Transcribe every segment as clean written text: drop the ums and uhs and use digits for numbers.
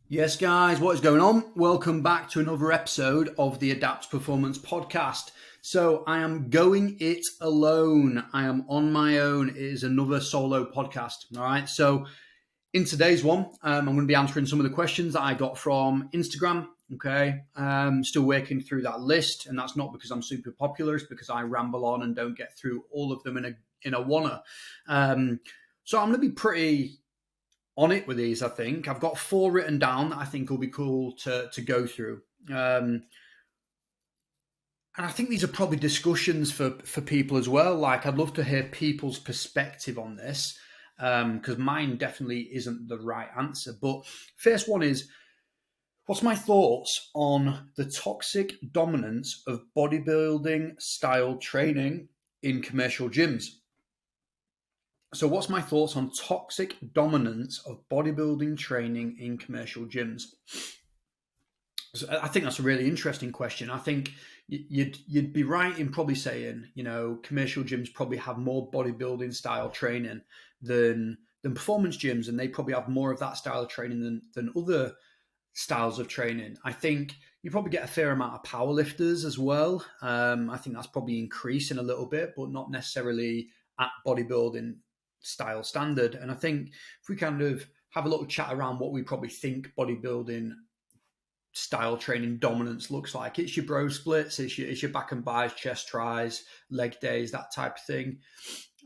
Yes, guys, what is going on? Welcome back to another episode of the Adapt Performance podcast. So, I am going it alone. I am on my own. It is another solo podcast. All right. So, in today's one, I'm going to be answering some of the questions that I got from Instagram. Okay. Still working through that list. And that's not because I'm super popular, it's because I ramble on and don't get through all of them in a wanna. So, I'm going to be pretty on it with these. I think I've got 4 written down that I think will be cool to go through. And I think these are probably discussions for people as well. Like, I'd love to hear people's perspective on this, because mine definitely isn't the right answer. But first one is, what's my thoughts on the toxic dominance of bodybuilding style training in commercial gyms? So, what's my thoughts on toxic dominance of bodybuilding training in commercial gyms? So I think that's a really interesting question. I think you'd be right in probably saying, commercial gyms probably have more bodybuilding style training than performance gyms, and they probably have more of that style of training than other styles of training. I think you probably get a fair amount of powerlifters as well. I think that's probably increasing a little bit, but not necessarily at bodybuilding style standard. And I think if we kind of have a little chat around what we probably think bodybuilding style training dominance looks like, it's your bro splits, it's your back and buys, chest tries, leg days, that type of thing.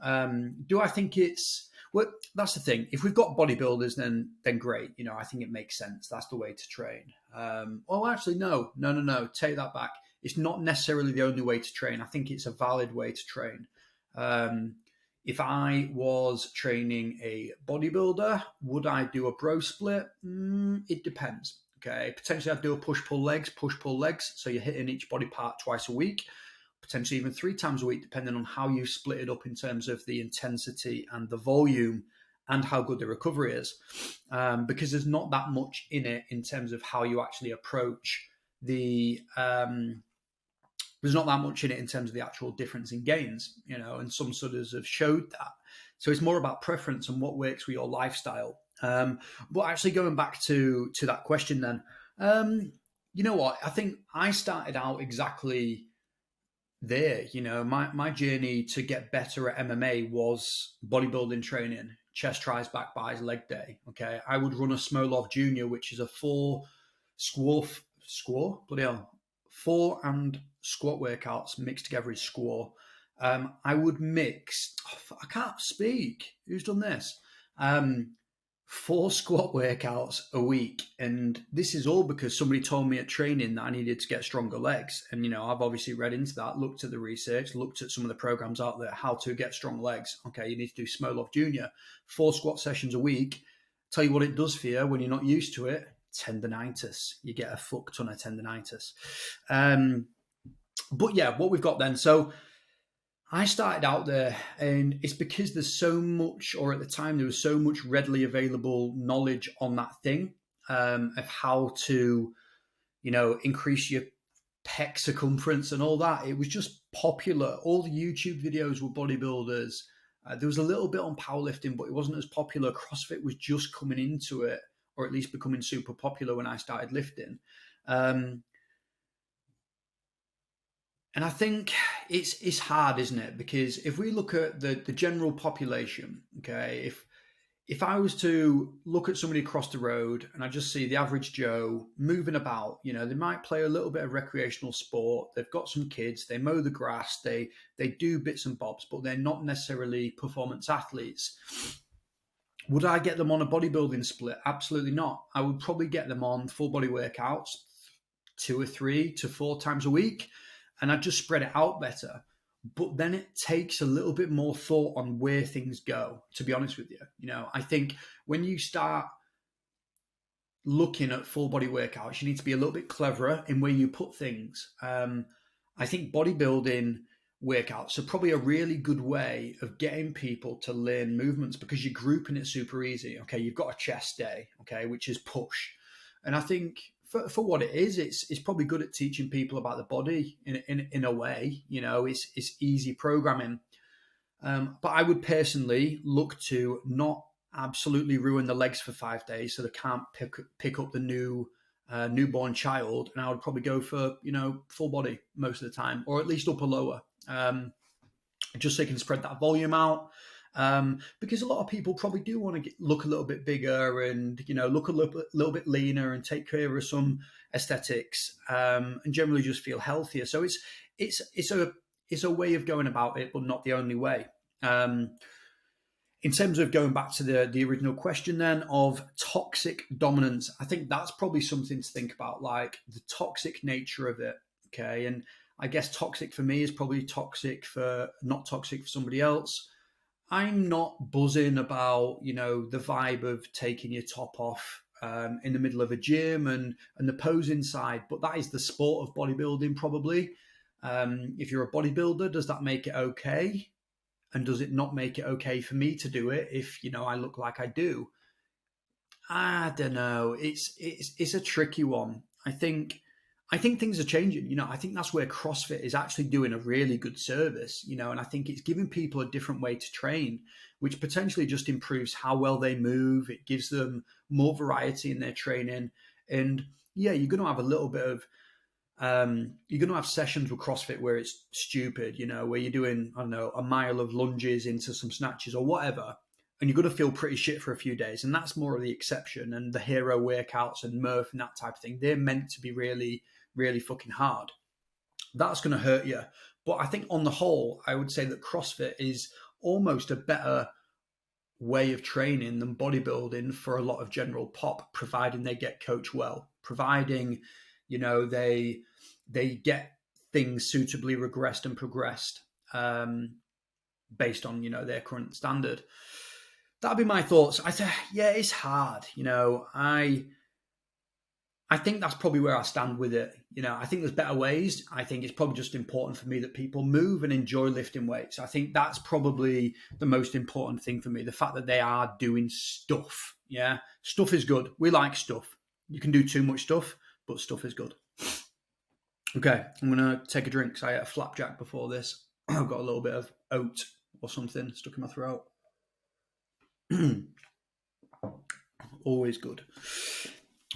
Do I think it's, well, that's the thing. If we've got bodybuilders, then great. I think it makes sense. That's the way to train. Well, actually, no. Take that back. It's not necessarily the only way to train. I think it's a valid way to train. If I was training a bodybuilder, would I do a bro split? It depends. Okay, potentially I'd do a push-pull legs. So you're hitting each body part twice a week, potentially even 3 times a week, depending on how you split it up in terms of the intensity and the volume and how good the recovery is. Because there's not that much in it in terms of how you actually approach the there's not that much in it in terms of the actual difference in gains, and some studies have showed that. So it's more about preference and what works for your lifestyle. But actually going back to that question then, you know what? I think I started out exactly there. My journey to get better at MMA was bodybuilding training, chest tries, back buys, leg day. Okay. I would run a Smolov Junior, which is a 4 bloody hell, 4 and squat workouts mixed together is squat. I would mix, I can't speak. Who's done this? 4 squat workouts a week. And this is all because somebody told me at training that I needed to get stronger legs. And, I've obviously read into that, looked at the research, looked at some of the programs out there, how to get strong legs. Okay, you need to do Smolov Junior, 4 squat sessions a week. Tell you what it does for you when you're not used to it: tendonitis. You get a fuck ton of tendonitis. But yeah, what we've got then. So I started out there, and it's because there's so much, or at the time there was so much readily available knowledge on that thing, of how to, increase your pec circumference and all that. It was just popular. All the YouTube videos were bodybuilders. There was a little bit on powerlifting, but it wasn't as popular. CrossFit was just coming into it, or at least becoming super popular when I started lifting. And I think it's hard, isn't it? Because if we look at the general population, okay, if I was to look at somebody across the road and I just see the average Joe moving about, they might play a little bit of recreational sport, they've got some kids, they mow the grass, they do bits and bobs, but they're not necessarily performance athletes. Would I get them on a bodybuilding split? Absolutely not. I would probably get them on full body workouts 2 or 3 to 4 times a week, and I'd just spread it out better. But then it takes a little bit more thought on where things go, to be honest with you. I think when you start looking at full body workouts, you need to be a little bit cleverer in where you put things. I think bodybuilding workouts are probably a really good way of getting people to learn movements, because you're grouping it super easy. Okay, you've got a chest day, okay, which is push. And I think for what it is, it's probably good at teaching people about the body in a way. It's easy programming. But I would personally look to not absolutely ruin the legs for 5 days, so they can't pick up the newborn child. And I would probably go for full body most of the time, or at least upper lower, just so you can spread that volume out. Because a lot of people probably do want to look a little bit bigger and look a little bit leaner and take care of some aesthetics, and generally just feel healthier. So it's a way of going about it, but not the only way. In terms of going back to the original question then of toxic dominance, I think that's probably something to think about, like the toxic nature of it. Okay. And I guess toxic for me is probably not toxic for somebody else. I'm not buzzing about, the vibe of taking your top off in the middle of a gym and the posing side, but that is the sport of bodybuilding probably. If you're a bodybuilder, does that make it okay? And does it not make it okay for me to do it if I look like I do? I don't know. It's a tricky one. I think things are changing. I think that's where CrossFit is actually doing a really good service. And I think it's giving people a different way to train, which potentially just improves how well they move. It gives them more variety in their training, and yeah, you're going to have a little bit of you're going to have sessions with CrossFit where it's stupid, where you're doing, I don't know, a mile of lunges into some snatches or whatever, and you're going to feel pretty shit for a few days. And that's more of the exception. And the hero workouts and Murph and that type of thing, they're meant to be really, really fucking hard. That's going to hurt you. But I think on the whole, I would say that CrossFit is almost a better way of training than bodybuilding for a lot of general pop, providing they get coached well, providing they get things suitably regressed and progressed, based on their current standard. That'd be my thoughts. I say, yeah, it's hard. I think that's probably where I stand with it. I think there's better ways. I think it's probably just important for me that people move and enjoy lifting weights. I think that's probably the most important thing for me. The fact that they are doing stuff. Yeah. Stuff is good. We like stuff. You can do too much stuff, but stuff is good. Okay. I'm going to take a drink because I ate a flapjack before this. I've got a little bit of oat or something stuck in my throat. Always good.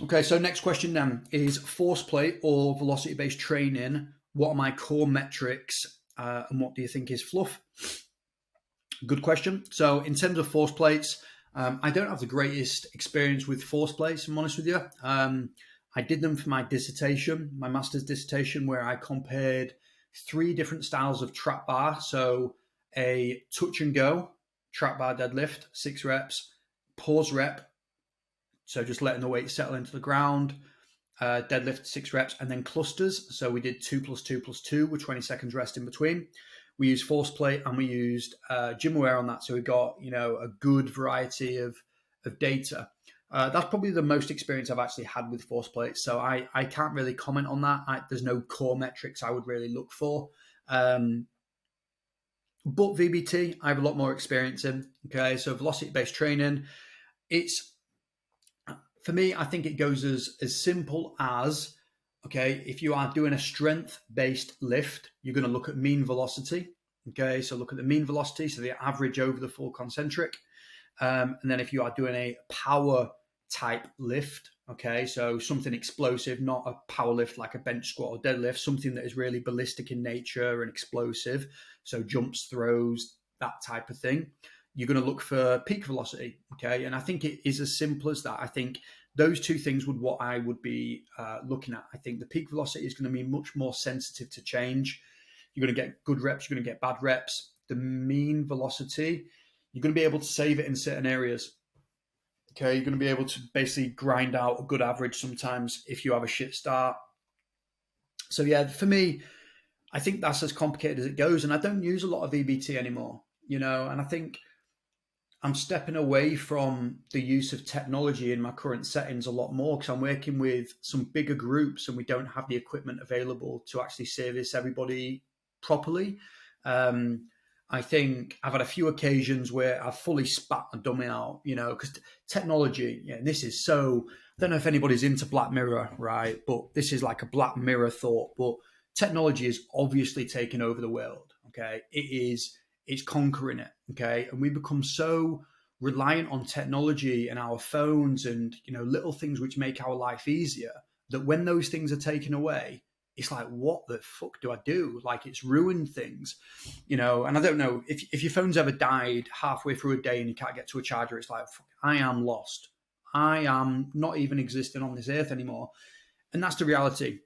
Okay, so next question then is force plate or velocity-based training. What are my core metrics, and what do you think is fluff? Good question. So in terms of force plates, I don't have the greatest experience with force plates, I'm honest with you. I did them for my dissertation, my master's dissertation, where I compared 3 different styles of trap bar. So a touch and go trap bar deadlift, 6 reps, pause rep, so just letting the weight settle into the ground, deadlift 6 reps, and then clusters. So we did 2 plus 2 plus 2 with 20 seconds rest in between. We used force plate and we used GymAware on that. So we got, a good variety of data. That's probably the most experience I've actually had with force plates. So I can't really comment on that. There's no core metrics I would really look for. But VBT, I have a lot more experience in. Okay, so velocity-based training, for me, I think it goes as simple as, okay, if you are doing a strength-based lift, you're going to look at mean velocity. Okay, so look at the mean velocity, so the average over the full concentric. And then if you are doing a power type lift, okay, so something explosive, not a power lift like a bench squat or deadlift, something that is really ballistic in nature and explosive, so jumps, throws, that type of thing, you're going to look for peak velocity, okay? And I think it is as simple as that. I think those 2 things would what I would be looking at. I think the peak velocity is going to be much more sensitive to change. You're going to get good reps, you're going to get bad reps. The mean velocity, you're going to be able to save it in certain areas. Okay, you're going to be able to basically grind out a good average sometimes if you have a shit start. So yeah, for me, I think that's as complicated as it goes. And I don't use a lot of VBT anymore, and I think I'm stepping away from the use of technology in my current settings a lot more because I'm working with some bigger groups and we don't have the equipment available to actually service everybody properly. I think I've had a few occasions where I've fully spat a dummy out, because technology, this is so, I don't know if anybody's into Black Mirror, right? But this is like a Black Mirror thought, but technology is obviously taking over the world, okay? It's conquering it, okay? And we become so reliant on technology and our phones and, little things which make our life easier, that when those things are taken away, it's like, what the fuck do I do? Like, it's ruined things, and I don't know if your phone's ever died halfway through a day and you can't get to a charger, it's like, fuck, I am lost. I am not even existing on this earth anymore. And that's the reality.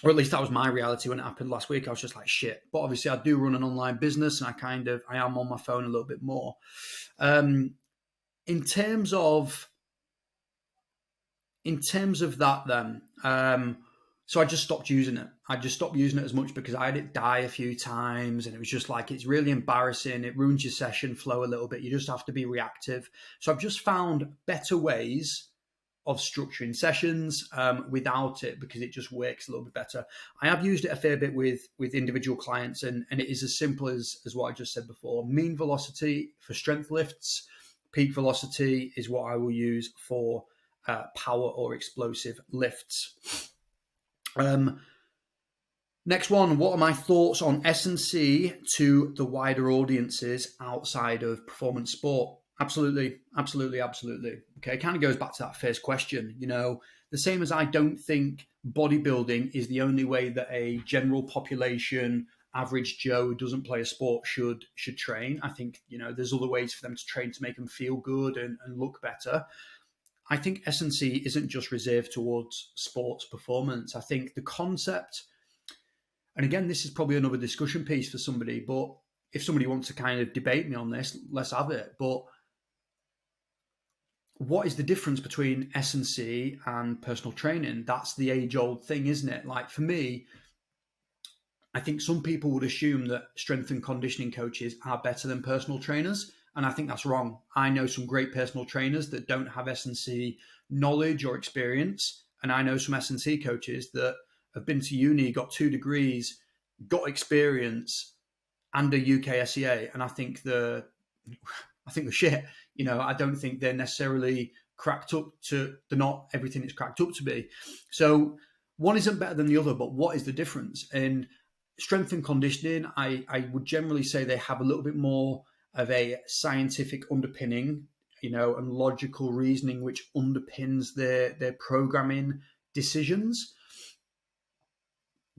Or at least that was my reality when it happened last week. I was just like, shit. But obviously I do run an online business and I am on my phone a little bit more. In terms of that then, so I just stopped using it. I just stopped using it as much because I had it die a few times and it was just like, it's really embarrassing. It ruins your session flow a little bit. You just have to be reactive. So I've just found better ways of structuring sessions without it, because it just works a little bit better. I have used it a fair bit with individual clients, and it is as simple as what I just said before. Mean velocity for strength lifts, peak velocity is what I will use for power or explosive lifts. Next one, what are my thoughts on S&C to the wider audiences outside of performance sport? Absolutely. Okay, it kind of goes back to that first question. The same as I don't think bodybuilding is the only way that a general population, average Joe who doesn't play a sport should train. I think, there's other ways for them to train to make them feel good and look better. I think S&C isn't just reserved towards sports performance. I think the concept, and again, this is probably another discussion piece for somebody, but if somebody wants to kind of debate me on this, let's have it. But what is the difference between S&C and personal training? That's the age-old thing, isn't it? Like, for me, I think some people would assume that strength and conditioning coaches are better than personal trainers, and I think that's wrong. I know some great personal trainers that don't have S&C knowledge or experience, and I know some S&C coaches that have been to uni, got 2 degrees, got experience, and a UK SEA, and I think they're shit. I don't think they're necessarily cracked up to, they're not everything it's cracked up to be. So one isn't better than the other, but what is the difference? In strength and conditioning, I would generally say they have a little bit more of a scientific underpinning, and logical reasoning, which underpins their programming decisions.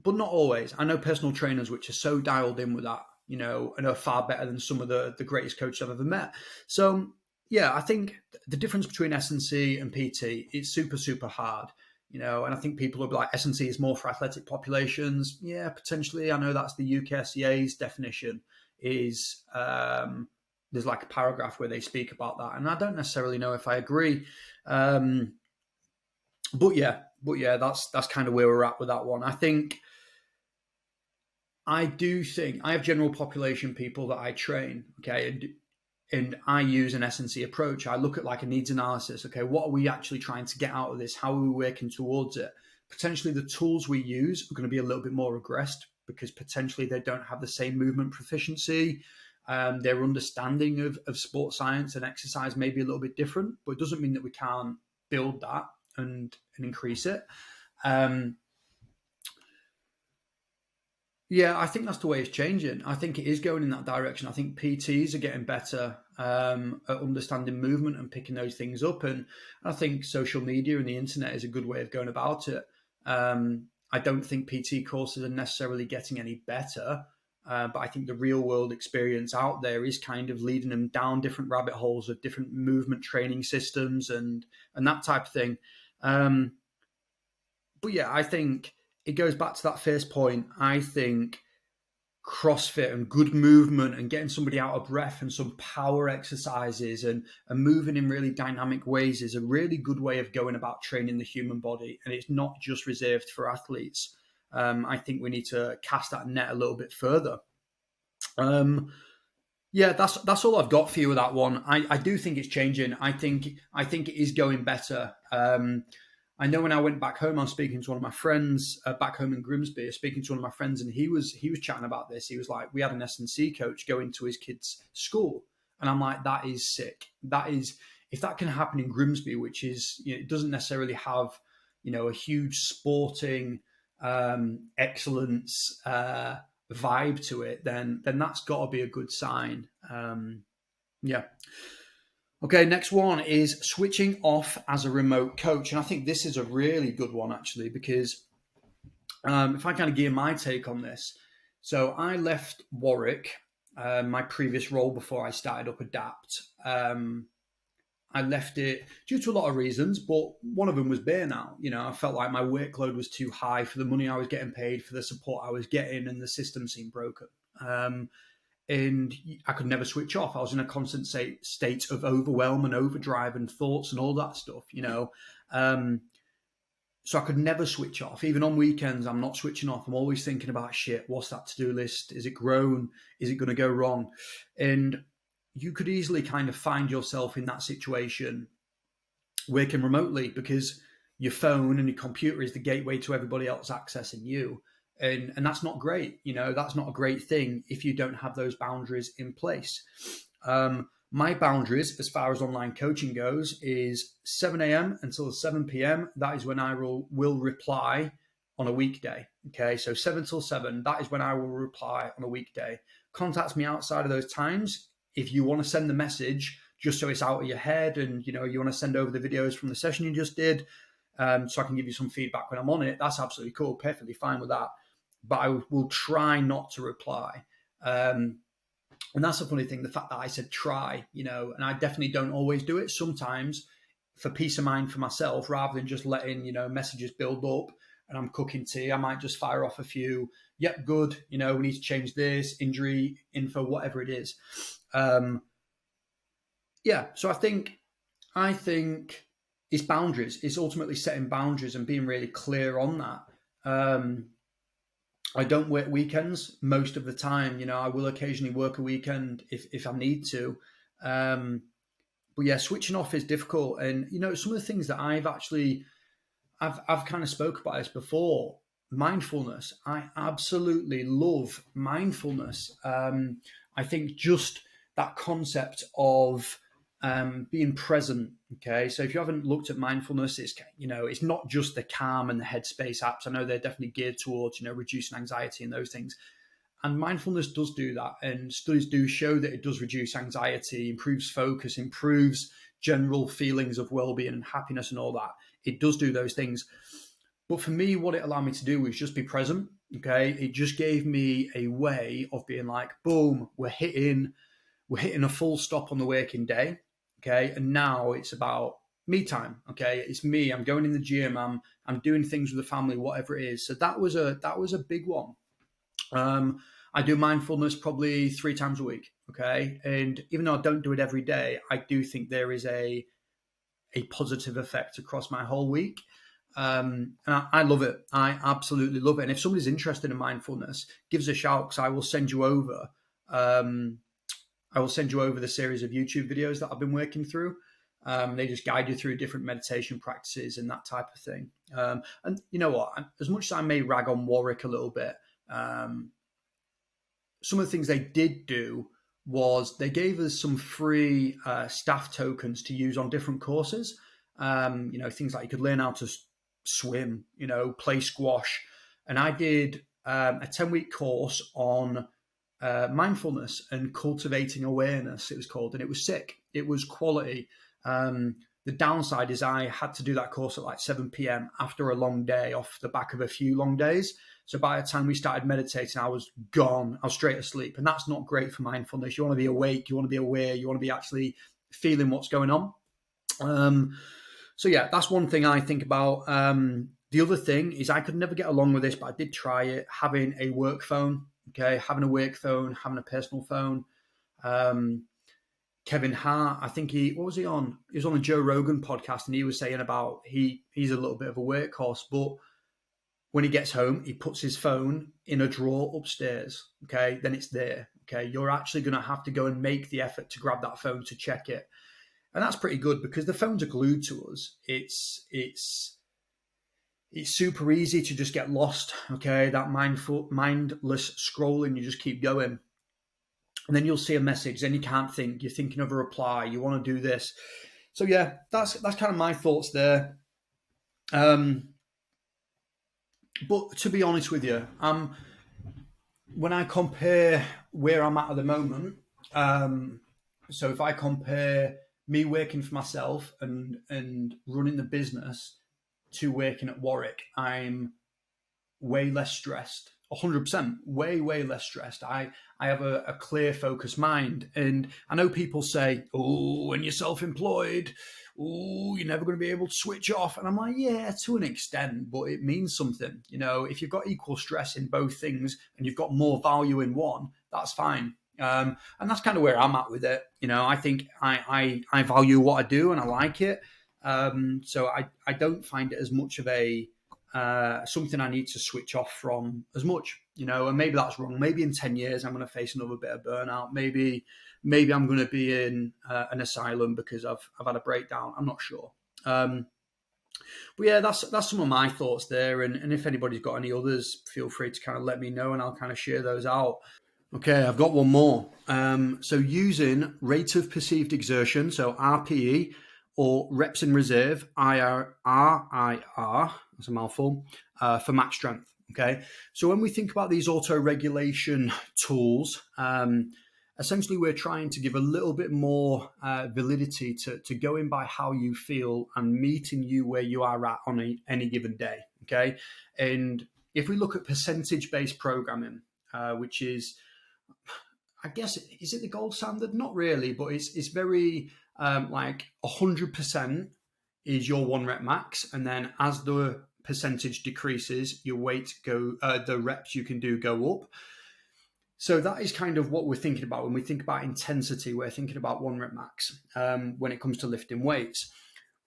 But not always. I know personal trainers which are so dialed in with that, and are far better than some of the greatest coaches I've ever met. So yeah, I think the difference between S&C and PT is super, super hard, and I think people will be like, S&C is more for athletic populations. Yeah, potentially. I know that's the UKSCA's definition is, there's like a paragraph where they speak about that. And I don't necessarily know if I agree. But yeah, that's kind of where we're at with that one. I do think I have general population people that I train, okay, and I use an S&C approach. I look at like a needs analysis. Okay, what are we actually trying to get out of this? How are we working towards it? Potentially the tools we use are going to be a little bit more regressed because potentially they don't have the same movement proficiency. Their understanding of sports science and exercise may be a little bit different, but it doesn't mean that we can't build that and increase it. Yeah, I think that's the way it's changing. I think it is going in that direction. I think PTs are getting better at understanding movement and picking those things up. And I think social media and the internet is a good way of going about it. I don't think PT courses are necessarily getting any better, but I think the real world experience out there is kind of leading them down different rabbit holes of different movement training systems and that type of thing. But yeah, I think it goes back to that first point. I think CrossFit and good movement and getting somebody out of breath and some power exercises and moving in really dynamic ways is a really good way of going about training the human body. And it's not just reserved for athletes. I think we need to cast that net a little bit further. Yeah, that's all I've got for you with that one. I do think it's changing. I think it is going better. I know when I went back home, I was speaking to one of my friends back home in Grimsby, speaking to one of my friends, and he was chatting about this. He was like, we had an S&C coach go into his kid's school. And I'm like, that is sick. That is, if that can happen in Grimsby, which is, it doesn't necessarily have, a huge sporting excellence vibe to it, then that's got to be a good sign. Yeah. Okay, next one is switching off as a remote coach. And I think this is a really good one, actually, because if I kind of give my take on this. So I left Warwick, my previous role before I started up Adapt. I left it due to a lot of reasons, but one of them was burnout. You know, I felt like my workload was too high for the money I was getting paid, for the support I was getting, and the system seemed broken. And I could never switch off. I was in a constant state of overwhelm and overdrive and thoughts and all that stuff, you know. So I could never switch off. Even on weekends, I'm not switching off. I'm always thinking about shit. What's that to-do list? Is it grown? Is it going to go wrong? And you could easily kind of find yourself in that situation working remotely because your phone and your computer is the gateway to everybody else accessing you. And that's not great. You know, that's not a great thing if you don't have those boundaries in place. My boundaries, as far as online coaching goes, is 7 a.m. until 7 p.m. That is when I will reply on a weekday. Okay, so 7 till 7, that is when I will reply on a weekday. Contact me outside of those times if you want to send the message, just so it's out of your head, and you know you want to send over the videos from the session you just did, so I can give you some feedback when I'm on it. That's absolutely cool, perfectly fine with that. But I will try not to reply. And that's the funny thing, the fact that I said try, you know, and I definitely don't always do it. Sometimes for peace of mind for myself, rather than just letting, you know, messages build up and I'm cooking tea, I might just fire off a few, yep, good, you know, we need to change this, injury info, whatever it is. Yeah, so I think it's boundaries. It's ultimately setting boundaries and being really clear on that. I don't work weekends most of the time. You know, I will occasionally work a weekend if I need to. But yeah, switching off is difficult. And you know, some of the things that I've kind of spoke about this before. Mindfulness. I absolutely love mindfulness. I think just that concept of being present. Okay, so if you haven't looked at mindfulness, it's not just the Calm and the Headspace apps. I know they're definitely geared towards reducing anxiety and those things. And mindfulness does do that, and studies do show that it does reduce anxiety, improves focus, improves general feelings of well-being and happiness and all that. It does do those things. But for me, what it allowed me to do was just be present. Okay, it just gave me a way of being like, boom, we're hitting a full stop on the working day. Okay, and now it's about me time. Okay, it's me. I'm going in the gym. I'm doing things with the family, whatever it is. So that was a big one. I do mindfulness probably 3 times a week. Okay, and even though I don't do it every day, I do think there is a positive effect across my whole week. And I love it. I absolutely love it. And if somebody's interested in mindfulness, give us a shout, because I will send you over. I will send you over the series of YouTube videos that I've been working through. They just guide you through different meditation practices and that type of thing. And you know what? As much as I may rag on Warwick a little bit, some of the things they did do was they gave us some free staff tokens to use on different courses. Things like you could learn how to swim, play squash. And I did a 10-week course on mindfulness and cultivating awareness, it was called, and it was sick. It was quality. The downside is I had to do that course at like 7 p.m. after a long day, off the back of a few long days. So by the time we started meditating, I was gone. I was straight asleep. And that's not great for mindfulness. You want to be awake. You want to be aware. You want to be actually feeling what's going on. So yeah, that's one thing I think about. The other thing is I could never get along with this, but I did try it, having a work phone. Okay, having a work phone, having a personal phone. Kevin Hart, I think what was he on? He was on the Joe Rogan podcast, and he was saying about he's a little bit of a workhorse, but when he gets home, he puts his phone in a drawer upstairs. Okay, then it's there. Okay, you're actually going to have to go and make the effort to grab that phone to check it, and that's pretty good because the phones are glued to us. It's super easy to just get lost. Okay, that mindless scrolling, you just keep going. And then you'll see a message, then you can't think, you're thinking of a reply, you want to do this. So yeah, that's kind of my thoughts there. But to be honest with you, when I compare where I'm at the moment, so if I compare me working for myself and running the business to working at Warwick, I'm way less stressed. 100%, way less stressed. I have a clear, focused mind. And I know people say, oh, when you're self employed, oh, you're never going to be able to switch off. And I'm like, yeah, to an extent, but it means something. You know, if you've got equal stress in both things and you've got more value in one, that's fine. And that's kind of where I'm at with it. You know, I think I value what I do and I like it. So I don't find it as much of a something I need to switch off from as much, you know, and maybe that's wrong. Maybe in 10 years, I'm going to face another bit of burnout. Maybe I'm going to be in an asylum because I've had a breakdown. I'm not sure. But yeah, that's some of my thoughts there. And if anybody's got any others, feel free to kind of let me know and I'll kind of share those out. Okay, I've got one more. So using rate of perceived exertion, so RPE, or reps in reserve, RIR, that's a mouthful, for max strength. Okay, so when we think about these auto-regulation tools, essentially we're trying to give a little bit more validity to going by how you feel and meeting you where you are at on any given day. Okay, and if we look at percentage-based programming, which is, I guess, is it the gold standard? Not really, but it's very like 100% is your 1 rep max, and then as the percentage decreases, your weight the reps you can do go up. So that is kind of what we're thinking about when we think about intensity. We're thinking about 1 rep max when it comes to lifting weights.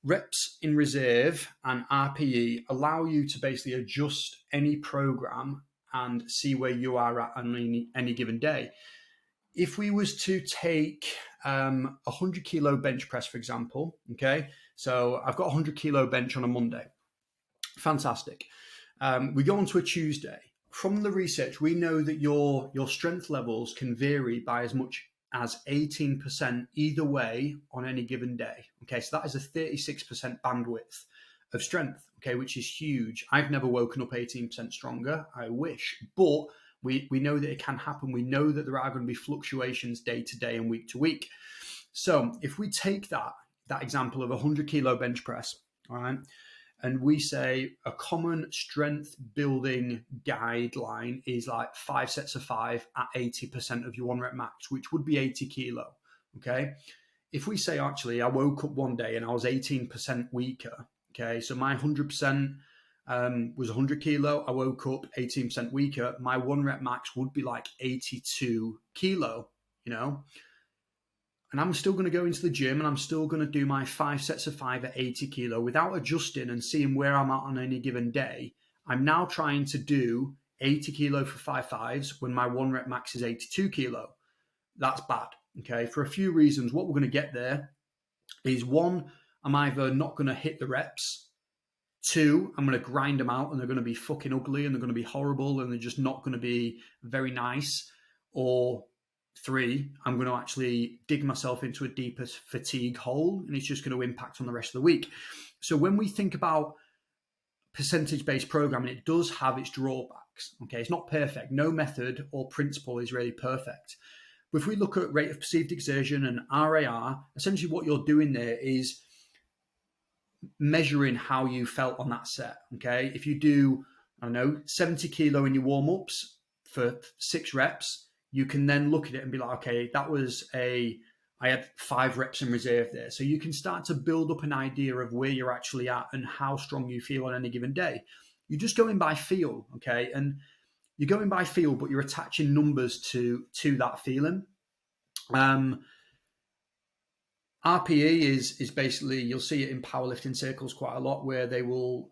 Reps in reserve and RPE allow you to basically adjust any program and see where you are at on any given day. If we was to take 100 kilo bench press, for example, okay, so I've got 100 kilo bench on a Monday. Fantastic. We go on to a Tuesday. From the research, we know that your strength levels can vary by as much as 18% either way on any given day. Okay, so that is a 36% bandwidth of strength, okay, which is huge. I've never woken up 18% stronger. I wish, but we know that it can happen. We know that there are going to be fluctuations day to day and week to week. So if we take that example of a 100 kilo bench press, all right, and we say a common strength building guideline is like 5 sets of 5 at 80% of your 1 rep max, which would be 80 kilo. Okay. If we say, actually, I woke up one day and I was 18% weaker. Okay. So my 100% was 100 kilo. I woke up 18% weaker. My 1 rep max would be like 82 kilo, you know, and I'm still going to go into the gym and I'm still going to do my 5 sets of 5 at 80 kilo without adjusting and seeing where I'm at on any given day. I'm now trying to do 80 kilo for 5/5s when my 1 rep max is 82 kilo. That's bad. Okay. For a few reasons, what we're going to get there is, 1, I'm either not going to hit the reps. 2, I'm going to grind them out and they're going to be fucking ugly and they're going to be horrible and they're just not going to be very nice. Or 3, I'm going to actually dig myself into a deeper fatigue hole and it's just going to impact on the rest of the week. So when we think about percentage-based programming, it does have its drawbacks. Okay, it's not perfect. No method or principle is really perfect. But if we look at rate of perceived exertion and RAR, essentially what you're doing there is measuring how you felt on that set. Okay, if you do, I don't know, 70 kilo in your warm-ups for 6 reps, you can then look at it and be like, okay, I had 5 reps in reserve there. So you can start to build up an idea of where you're actually at and how strong you feel on any given day. You're just going by feel, okay? And you're going by feel, but you're attaching numbers to that feeling. RPE is basically, you'll see it in powerlifting circles quite a lot, where they will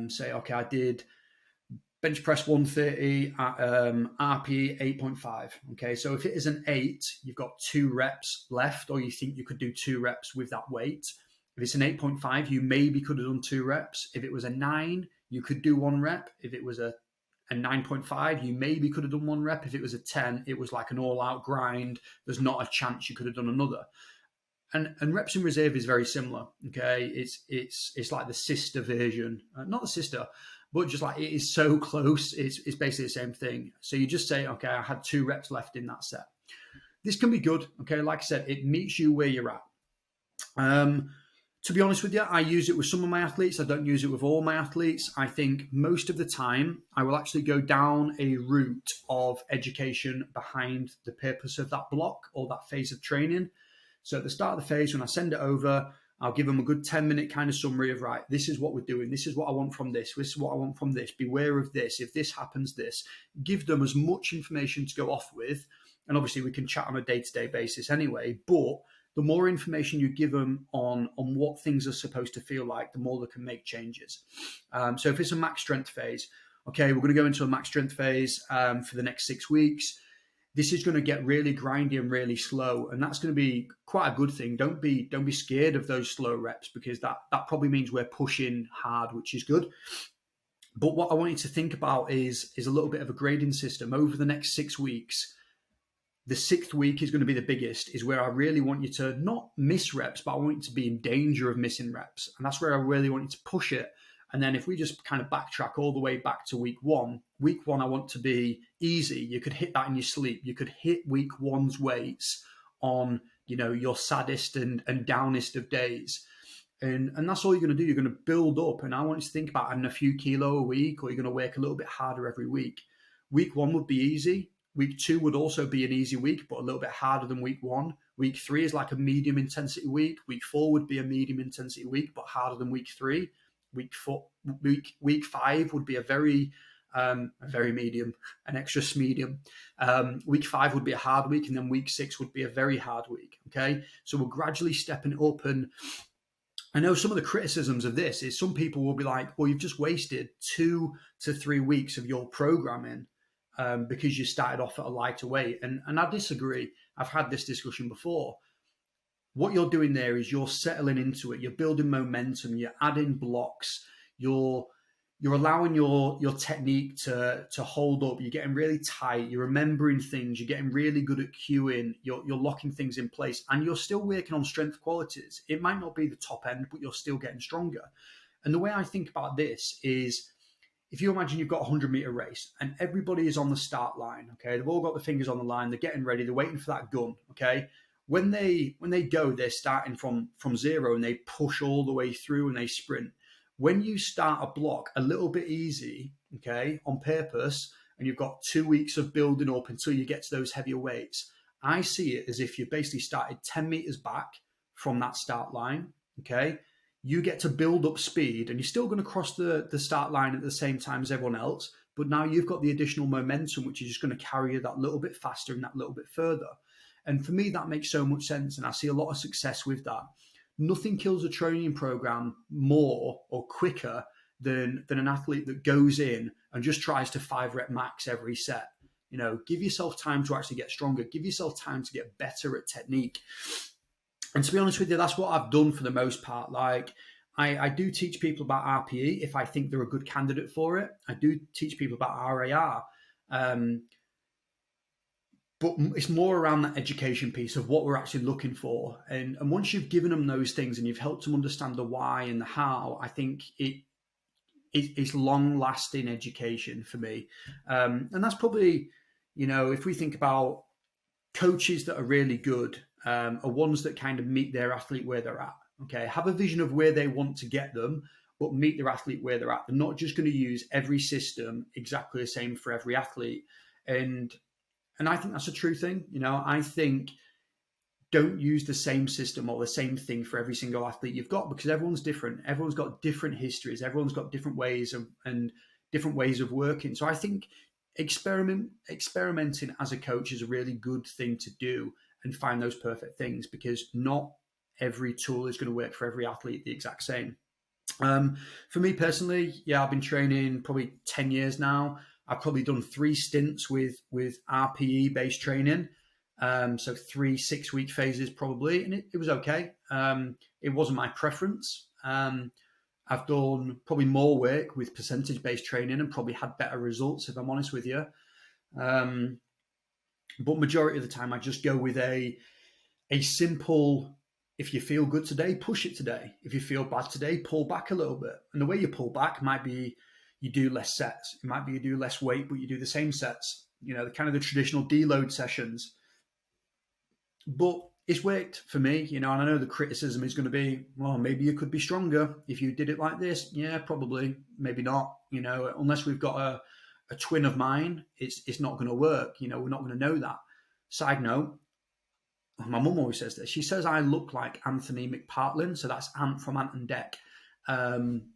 say, okay, I did bench press 130 at RPE 8.5. Okay, so if it is an 8, you've got 2 reps left, or you think you could do 2 reps with that weight. If it's an 8.5, you maybe could have done 2 reps. If it was a 9, you could do 1 rep. If it was a 9.5, you maybe could have done 1 rep. If it was a 10, it was like an all-out grind. There's not a chance you could have done another. And reps in reserve is very similar. Okay, it's like the sister version, not the sister, but just like, it is so close. It's basically the same thing. So you just say, okay, I had 2 reps left in that set. This can be good. Okay, like I said, it meets you where you're at. Um, to be honest with you, I use it with some of my athletes. I don't use it with all my athletes. I think most of the time I will actually go down a route of education behind the purpose of that block or that phase of training. So at the start of the phase, when I send it over, I'll give them a good 10-minute kind of summary of, right, this is what we're doing. This is what I want from this. This is what I want from this. Beware of this. If this happens, this. Give them as much information to go off with. And obviously we can chat on a day-to-day basis anyway, but the more information you give them on what things are supposed to feel like, the more they can make changes. So if it's a max strength phase, okay, we're going to go into a max strength phase for the next 6 weeks. This is going to get really grindy and really slow, and that's going to be quite a good thing. Don't be scared of those slow reps, because that probably means we're pushing hard, which is good. But what I want you to think about is a little bit of a grading system over the next 6 weeks. The 6th week is going to be the biggest, is where I really want you to not miss reps, but I want you to be in danger of missing reps. And that's where I really want you to push it. And then if we just kind of backtrack all the way back to week one, I want to be easy. You could hit that in your sleep. You could hit week one's weights on, your saddest and downest of days. And that's all you're going to do. You're going to build up. And I want you to think about adding a few kilo a week, or you're going to work a little bit harder every week. Week one would be easy. Week two would also be an easy week, but a little bit harder than week one. Week three is like a medium intensity week. Week four would be a medium intensity week, but harder than week three. Week five would be a very medium, an extra medium. Week five would be a hard week, and then week six would be a very hard week. Okay, so we're gradually stepping it up. And I know some of the criticisms of this is some people will be like, well, you've just wasted 2 to 3 weeks of your programming because you started off at a lighter weight. And I disagree. I've had this discussion before. What you're doing there is you're settling into it. You're building momentum. You're adding blocks. You're allowing your technique to hold up. You're getting really tight. You're remembering things. You're getting really good at cueing. You're locking things in place, and you're still working on strength qualities. It might not be the top end, but you're still getting stronger. And the way I think about this is, if you imagine you've got a 100-meter race and everybody is on the start line, okay, they've all got their fingers on the line. They're getting ready. They're waiting for that gun, okay. When they go, they're starting from zero, and they push all the way through and they sprint. When you start a block a little bit easy, okay, on purpose, and you've got 2 weeks of building up until you get to those heavier weights, I see it as if you've basically started 10 meters back from that start line, okay. You get to build up speed, and you're still going to cross the start line at the same time as everyone else, but now you've got the additional momentum, which is just going to carry you that little bit faster and that little bit further. And for me, that makes so much sense, and I see a lot of success with that. Nothing kills a training program more or quicker than an athlete that goes in and just tries to 5-rep max every set. Give yourself time to actually get stronger. Give yourself time to get better at technique. And to be honest with you, that's what I've done for the most part. Like, I do teach people about RPE if I think they're a good candidate for it. I do teach people about RAR. But it's more around that education piece of what we're actually looking for. And once you've given them those things and you've helped them understand the why and the how, I think it's long-lasting education for me. And that's probably, if we think about coaches that are really good, are ones that kind of meet their athlete where they're at. Okay, have a vision of where they want to get them, but meet their athlete where they're at. They're not just going to use every system exactly the same for every athlete. And I think that's a true thing. I think don't use the same system or the same thing for every single athlete you've got, because everyone's different. Everyone's got different histories. Everyone's got different ways and different ways of working. So I think experimenting as a coach is a really good thing to do and find those perfect things, because not every tool is going to work for every athlete the exact same. For me personally, I've been training probably 10 years now. I've probably done 3 stints with RPE based training. So 3 6-week phases probably, and it was okay. It wasn't my preference. I've done probably more work with percentage based training and probably had better results, if I'm honest with you. But majority of the time I just go with a simple, if you feel good today, push it today. If you feel bad today, pull back a little bit. And the way you pull back might be you do less sets. It might be you do less weight, but you do the same sets. The kind of the traditional deload sessions. But it's worked for me, you know, and I know the criticism is going to be, well, maybe you could be stronger if you did it like this. Yeah, probably, maybe not, you know, unless we've got a twin of mine, it's not going to work. You know, we're not going to know that. Side note, my mum always says this. She says I look like Anthony McPartlin, so that's Ant from Ant and Dec. Um,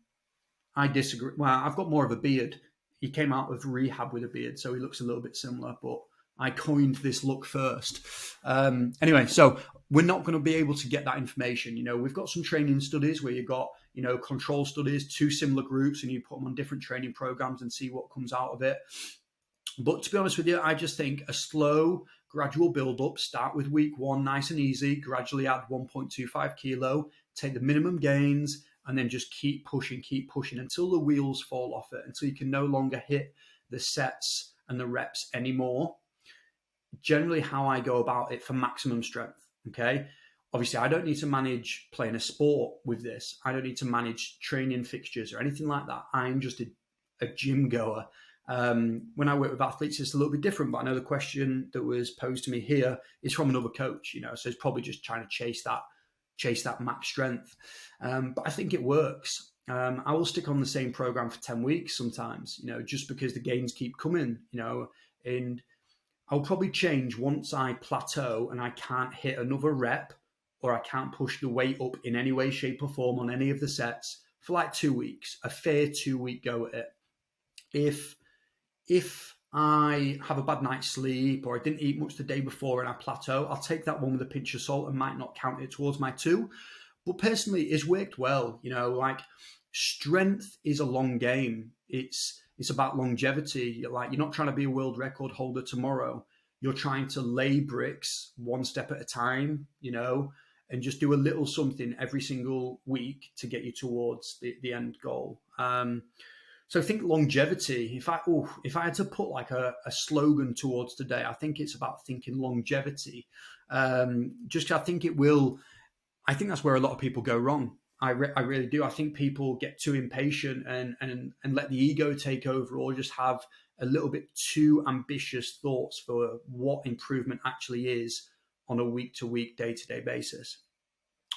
I disagree. Well, I've got more of a beard. He came out of rehab with a beard, so he looks a little bit similar, but I coined this look first. Anyway, so we're not going to be able to get that information. You know, we've got some training studies where you've got, you know, control studies, two similar groups, and you put them on different training programs and see what comes out of it. But to be honest with you, I just think a slow, gradual build up, start with week one, nice and easy, gradually add 1.25 kilo, take the minimum gains, and then just keep pushing until the wheels fall off it, until you can no longer hit the sets and the reps anymore. Generally, how I go about it for maximum strength. Okay. Obviously, I don't need to manage playing a sport with this. I don't need to manage training fixtures or anything like that. I'm just a gym goer. When I work with athletes, it's a little bit different, but I know the question that was posed to me here is from another coach, you know, so it's probably just trying to chase that max strength. But I think it works. I will stick on the same program for 10 weeks sometimes, you know, just because the gains keep coming, you know, and I'll probably change once I plateau and I can't hit another rep or I can't push the weight up in any way, shape, or form on any of the sets for like 2 weeks, a fair 2-week go at it. If I have a bad night's sleep or I didn't eat much the day before and I plateau, I'll take that one with a pinch of salt and might not count it towards my 2. But personally, it's worked well. You know, like strength is a long game. It's about longevity. Like you're not trying to be a world record holder tomorrow. You're trying to lay bricks one step at a time, you know, and just do a little something every single week to get you towards the end goal. So I think longevity, if I had to put like a slogan towards today, I think it's about thinking longevity. Just I think that's where a lot of people go wrong. I really do. I think people get too impatient and let the ego take over, or just have a little bit too ambitious thoughts for what improvement actually is on a week-to-week, day-to-day basis.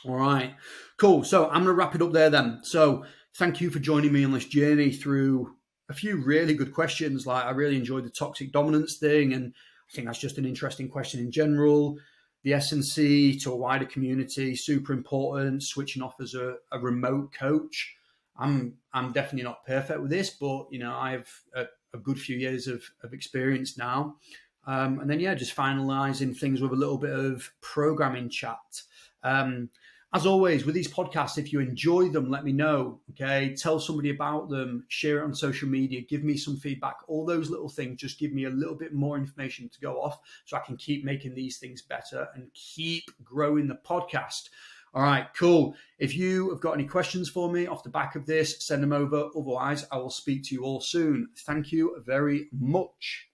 All right, cool. So I'm going to wrap it up there then. So thank you for joining me on this journey through a few really good questions. Like I really enjoyed the toxic dominance thing, and I think that's just an interesting question in general. The S&C to a wider community, super important. Switching off as a remote coach. I'm definitely not perfect with this, but you know I have a good few years of experience now. And then just finalizing things with a little bit of programming chat. As always, with these podcasts, if you enjoy them, let me know, okay? Tell somebody about them, share it on social media, give me some feedback. All those little things just give me a little bit more information to go off so I can keep making these things better and keep growing the podcast. All right, cool. If you have got any questions for me off the back of this, send them over. Otherwise, I will speak to you all soon. Thank you very much.